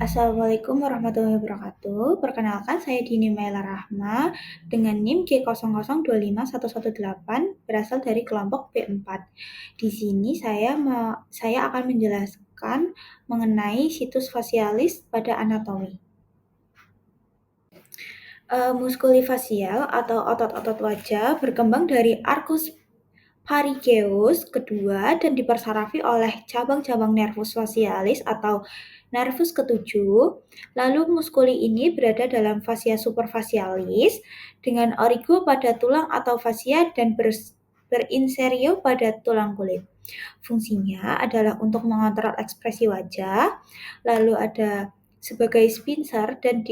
Assalamualaikum warahmatullahi wabarakatuh. Perkenalkan saya Dini Maela Rahma dengan NIM J00251118 berasal dari kelompok B4. Di sini saya akan menjelaskan mengenai situs fasialis pada anatomi. Muskuli fasial atau otot-otot wajah berkembang dari arcus pharyngeus kedua dan dipersarafi oleh cabang-cabang nervus fasialis atau nervus ketujuh. Lalu muskuli ini berada dalam fascia superfasialis dengan origo pada tulang atau fascia dan berinserio pada tulang kulit. Fungsinya adalah untuk mengontrol ekspresi wajah, lalu ada sebagai sphincter dan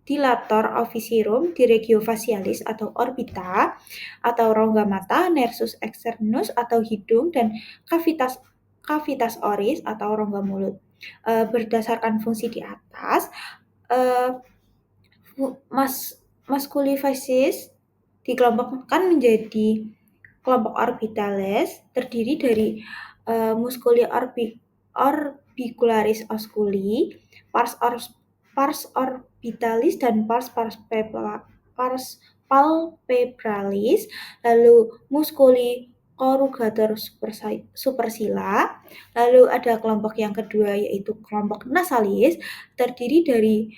dilator officium di regio facialis atau orbita, atau rongga mata, nervus externus atau hidung, dan cavitas oris atau rongga mulut. Berdasarkan fungsi di atas, musculifacies dikelompokkan menjadi kelompok orbitales, terdiri dari musculi orbicularis osculi, pars orbitalis, dan pars palpebralis, lalu musculi corrugator supercilla. Lalu ada kelompok yang kedua yaitu kelompok nasalis, terdiri dari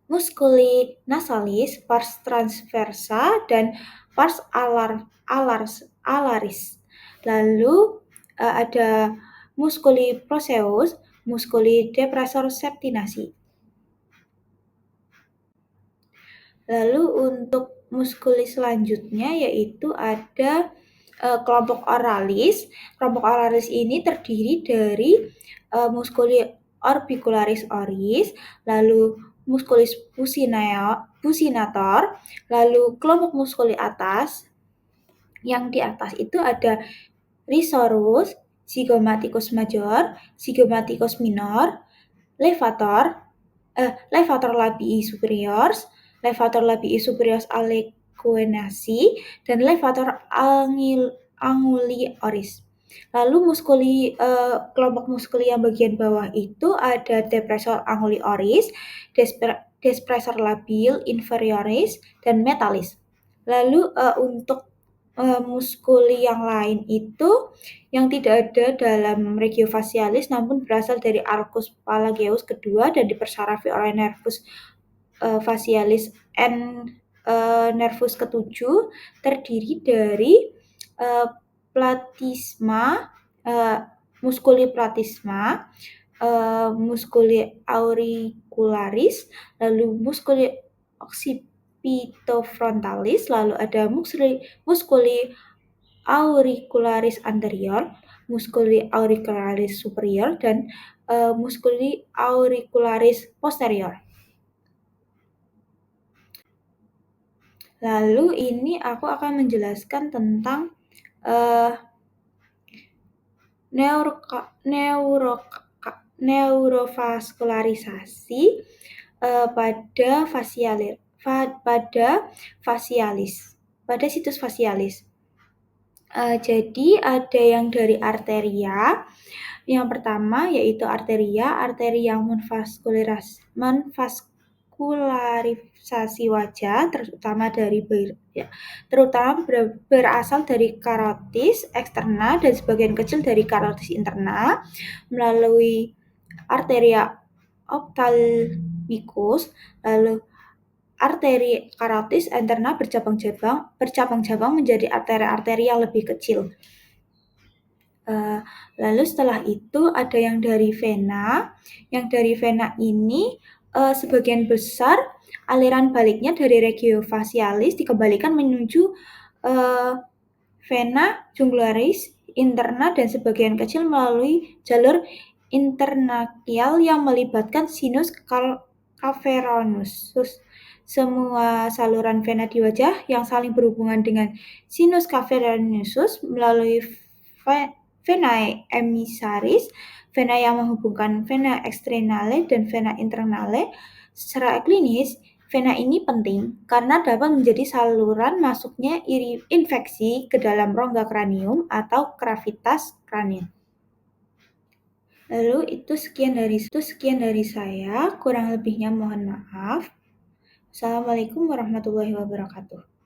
musculi nasalis, pars transversa, dan pars alaris. Lalu ada musculi proceus, musculi depressor septinasi. Lalu untuk muskuli selanjutnya yaitu ada kelompok oralis. Kelompok oralis ini terdiri dari muskuli orbicularis oris, lalu musculus buccinator, lalu kelompok muskuli atas. Yang di atas itu ada risorus, zygomaticus major, zygomaticus minor, levator labii superiors, levator labii superiors alecuenasi, dan levator anguli oris. Lalu kelompok muskuli yang bagian bawah itu ada depressor anguli oris, depressor labil inferioris, dan metalis. Lalu untuk muskuli yang lain itu yang tidak ada dalam regio facialis namun berasal dari arcus phalangeus kedua dan dipersarafi oleh nervus facialis nervus ketujuh, terdiri dari platisma, muskuli platisma, muskuli auricularis, lalu muskuli occipitofrontalis, lalu ada muskuli auricularis anterior, muskuli auricularis superior, dan muskuli auricularis posterior. Lalu ini aku akan menjelaskan tentang neurovaskularisasi pada situs fasialis. Jadi ada yang dari arteria. Yang pertama yaitu arteria yang menvaskularisasi wajah, terutama berasal dari karotis eksterna dan sebagian kecil dari karotis interna melalui arteria ophthalmicus. Lalu arteri karotis interna bercabang-cabang menjadi arteri-arteri yang lebih kecil. Lalu setelah itu ada yang dari vena. Yang dari vena ini sebagian besar aliran baliknya dari regio facialis dikembalikan menuju vena jugularis interna dan sebagian kecil melalui jalur internakial yang melibatkan sinus cavernous. Semua saluran vena di wajah yang saling berhubungan dengan sinus cavernosus melalui venae emissaris, vena yang menghubungkan vena externale dan vena internale. Secara klinis, vena ini penting karena dapat menjadi saluran masuknya infeksi ke dalam rongga kranium atau cavitas kranium. Lalu sekian dari saya, kurang lebihnya mohon maaf. Assalamualaikum warahmatullahi wabarakatuh.